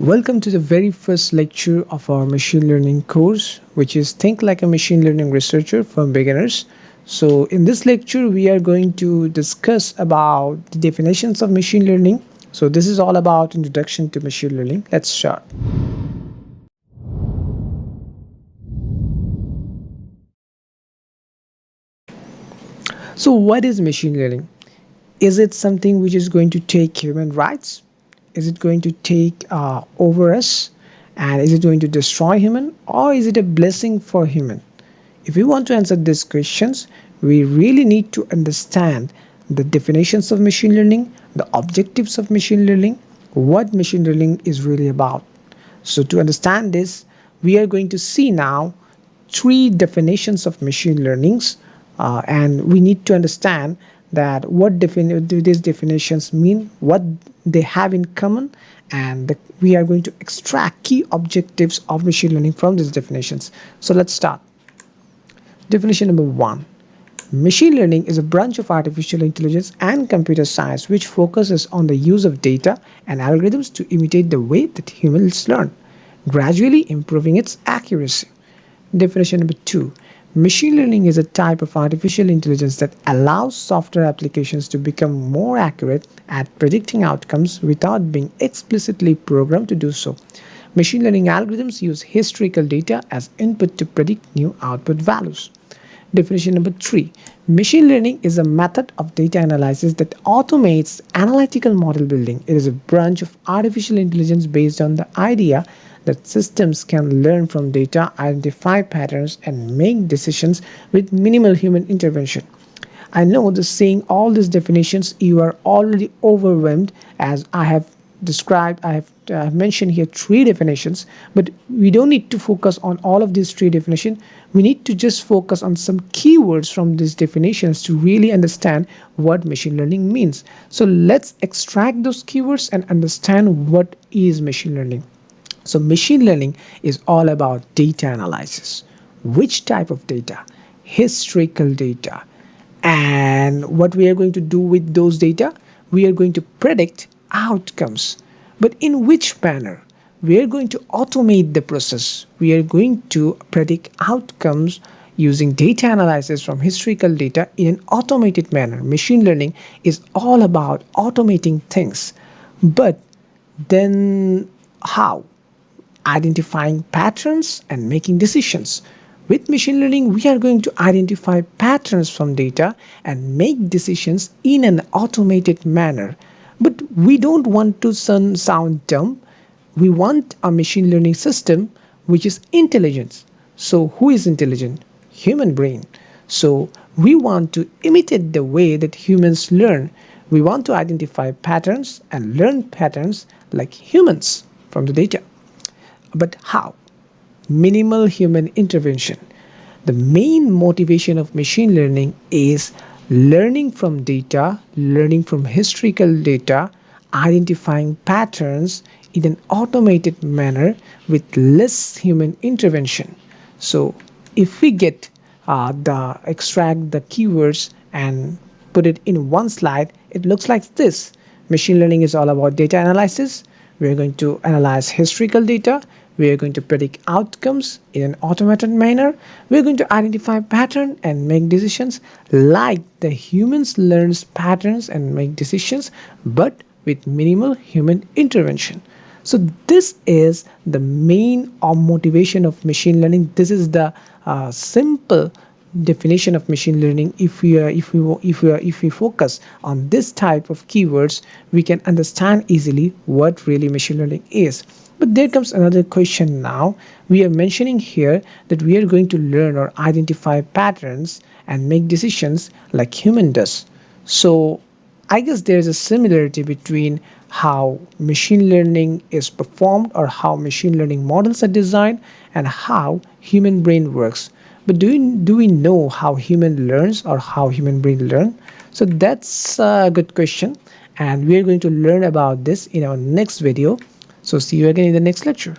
Welcome to the very first lecture of our machine learning course, which is Think Like a Machine Learning Researcher for Beginners. So in this lecture, we are going to discuss about the definitions of machine learning. So this is all about introduction to machine learning. Let's start. So what is machine learning? Is it something which is going to take human rights? Is it going to take over us? And is it going to destroy human? Or is it a blessing for human? If we want to answer these questions, we really need to understand the definitions of machine learning, the objectives of machine learning, what machine learning is really about. So to understand this, we are going to see now three definitions of machine learnings, and we need to understand that what these definitions mean, what they have in common, and we are going to extract key objectives of machine learning from these definitions. So let's start. Definition number one. Machine learning is a branch of artificial intelligence and computer science which focuses on the use of data and algorithms to imitate the way that humans learn, gradually improving its accuracy. Definition number two. Machine learning is a type of artificial intelligence that allows software applications to become more accurate at predicting outcomes without being explicitly programmed to do so. Machine learning algorithms use historical data as input to predict new output values. Definition number three. Machine learning is a method of data analysis that automates analytical model building. It is a branch of artificial intelligence based on the idea that systems can learn from data, identify patterns, and make decisions with minimal human intervention. I know that saying all these definitions, you are already overwhelmed, as I have described, I have mentioned here three definitions, but we don't need to focus on all of these three definitions. We need to just focus on some keywords from these definitions to really understand what machine learning means. So let's extract those keywords and understand what is machine learning. So machine learning is all about data analysis. Which type of data? Historical data. And what we are going to do with those data? We are going to predict outcomes. But in which manner? We are going to automate the process. We are going to predict outcomes using data analysis from historical data in an automated manner. Machine learning is all about automating things. But then how? Identifying patterns and making decisions. With machine learning, we are going to identify patterns from data and make decisions in an automated manner. But we don't want to sound dumb. We want a machine learning system which is intelligent. So who is intelligent? Human brain. So we want to imitate the way that humans learn. We want to identify patterns and learn patterns like humans from the data. But how? Minimal human intervention. The main motivation of machine learning is learning from data, learning from historical data, identifying patterns in an automated manner with less human intervention. So if we get the extract the keywords and put it in one slide, it looks like this. Machine learning is all about data analysis. We're going to analyze historical data. We are going to predict outcomes in an automated manner. We're going to identify pattern and make decisions like the humans learns patterns and make decisions, but with minimal human intervention. So this is the main motivation of machine learning. This is the simple definition of machine learning. If we focus on this type of keywords, we can understand easily what really machine learning is. But there comes another question now. We are mentioning here that we are going to learn or identify patterns and make decisions like human does. So I guess there's a similarity between how machine learning is performed or how machine learning models are designed and how human brain works. But do we know how human learns or how human brain learn? So that's a good question, and we are going to learn about this in our next video. So see you again in the next lecture.